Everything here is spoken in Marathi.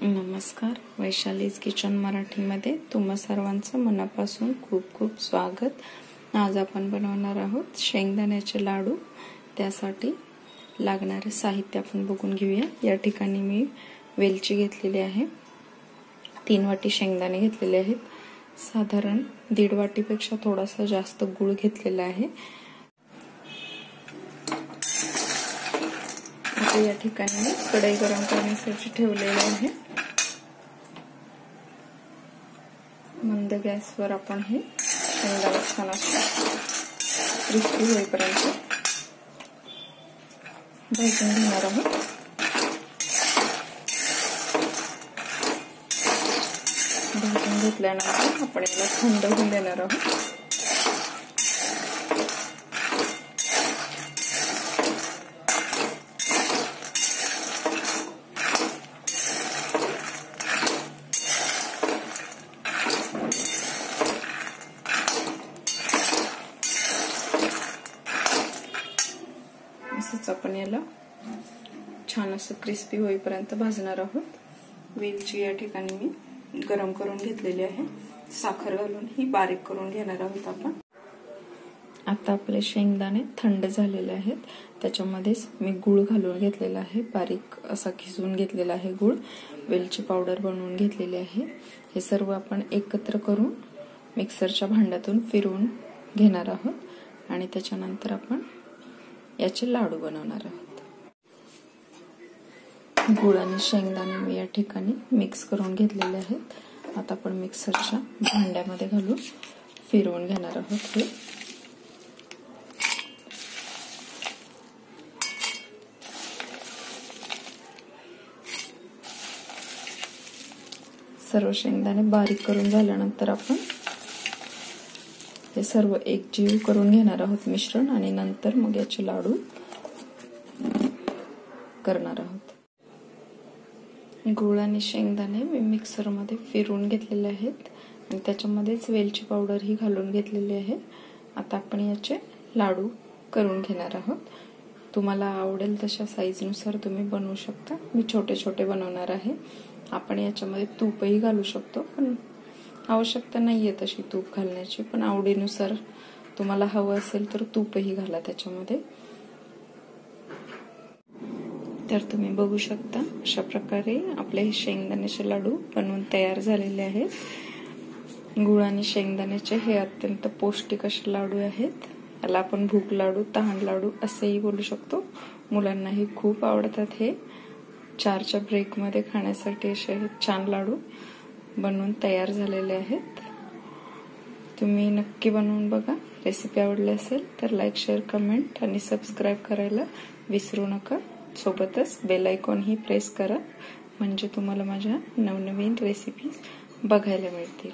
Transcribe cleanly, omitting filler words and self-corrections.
नमस्कार, वैशालीज किचन मराठीमध्ये तुम्हा सर्वांचं मनापासून खूप खूप स्वागत। आज आपण बनवणार आहोत शेंगदाण्याचे लाडू। त्यासाठी लागणारे साहित्य आपण बघून घेऊया। या ठिकाणी मी वेलची घेतलेली आहे, 3 वाटी शेंगदाणे घेतलेले आहेत, साधारण 1.5 वाटीपेक्षा थोडासा जास्त गूळ घेतलेला आहे। या ठिकाणी कढई गरम करण्यासाठी ठेवलेली आहे। मंद गॅसवर आपण हे शेंगदाणे छान क्रिस्पी होईपर्यंत भाजून घेणार आहोत। भाजून घेतल्यानंतर आपण याला थंड होऊन देणार आहोत। असंच आपण याला छान असं क्रिस्पी होईपर्यंत भाजणार आहोत। वेलची या ठिकाणी मी गरम करून घेतलेली आहे, साखर घालून ही बारीक करून घेणार आहोत आपण। आता आपले शेंगदाणे थंड झालेले आहेत, त्याच्यामध्येच मी गूळ घालून घेतलेला आहे, बारीक असा खिसून घेतलेला आहे गूळ। वेलची पावडर बनवून घेतलेली आहे। हे सर्व आपण एकत्र करून मिक्सरच्या भांड्यातून फिरवून घेणार आहोत आणि त्याच्यानंतर आपण याचे लाडू बनवणार आहोत। गूळ आणि शेंगदाणे मी या ठिकाणी मिक्स करून घेतलेले आहेत। आता आपण मिक्सरच्या भांड्यामध्ये घालून फिरवून घेणार आहोत। हे सर्व शेंगदाणे बारीक करून झाल्यानंतर आपण हे सर्व एकजीव करून घेणार आहोत मिश्रण, आणि नंतर मग याचे लाडू करणार आहोत। गूळ आणि शेंगदाणे मी मिक्सर मध्ये फिरवून घेतलेले आहेत आणि त्याच्यामध्येच वेलची पावडर ही घालून घेतलेली आहे। आता आपण याचे लाडू करून घेणार आहोत। तुम्हाला आवडेल तशा साईज नुसार तुम्ही बनवू शकता। मी छोटे छोटे बनवणार आहे। आपण याच्यामध्ये तूपही घालू शकतो, पण आवश्यकता नाहीये तशी तूप घालण्याची, पण आवडीनुसार तुम्हाला हवं असेल तर तूपही घाला त्याच्यामध्ये। तर तुम्ही बघू शकता अशा प्रकारे आपले हे शेंगदाण्याचे लाडू बनवून तयार झालेले आहेत। गुळ आणि शेंगदाण्याचे हे अत्यंत पौष्टिक असे लाडू आहेत। याला आपण भूक लाडू, तहान लाडू असेही बोलू शकतो। मुलांनाही खूप आवडतात हे। 4च्या ब्रेक मध्ये खाण्यासाठी असे छान लाडू बनवून तयार झालेले आहेत। तुम्ही नक्की बनवून बघा। रेसिपी आवडली असेल तर लाईक, शेअर, कमेंट आणि सबस्क्राईब करायला विसरू नका। सोबतच बेल आयकॉन ही प्रेस करा, म्हणजे तुम्हाला माझ्या नवनवीन रेसिपीज बघायला मिळतील।